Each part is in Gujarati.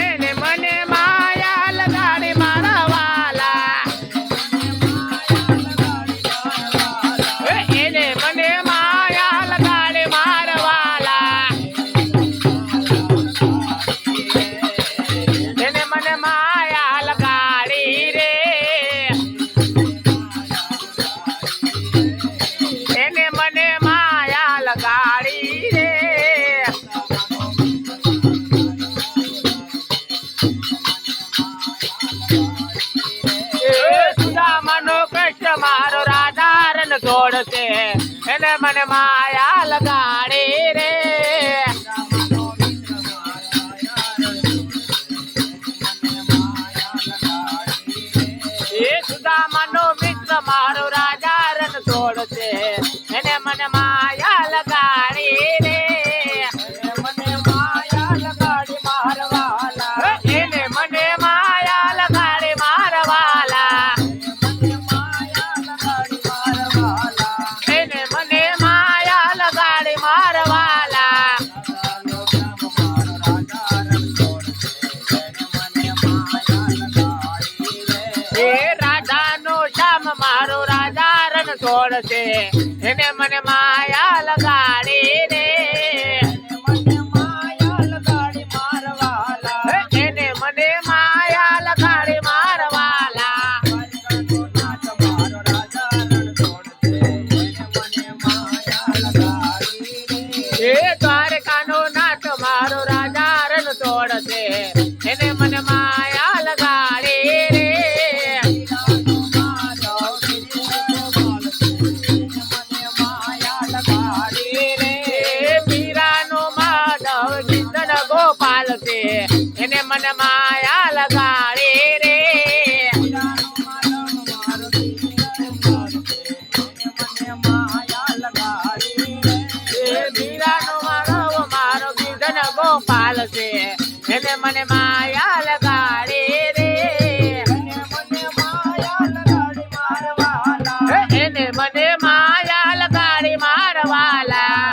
એને મને માયા લગાડી મારા વાલા એને મને માયા લગાડી મારા વાલા એને મને માયા લગાડી રે એને મને માયા લગાડી રે સુદામાનો કૃષ્ણ મારો રાધારન છોડશે એને મને માયા લગાડી રે એ સુદામાનો મિત્ર મારો રાધારન છોડશે એને મને માયા લગાડી રે મને માયા લગાડી મારવાલા એને મને માયા લગાડી મારવાલા એને મને માયા લગાડી મારવાલા એ રાધાનો શ્યામ મારો રાધારન છોડશે એને મને માયા લગાડી રે એને મને માયા લગાડી મારવાલા એ દ્વારકાનો નાથ મારો રાધારન છોડશે એને મને માયા લગાડી રે પીરાનો માધવ ચિંતન ગોપાલ છે એને મને માયા લગાડી રે પીરાનો માધવ મારો ચિંતન ગોપાલ છે એને મને માયા લગાડી રે એને મને માયા લગાડી મારવાલા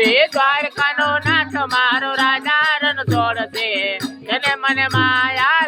એ દ્વારકાનો નાથ મારો રાધારન છોડશે એને મને માયા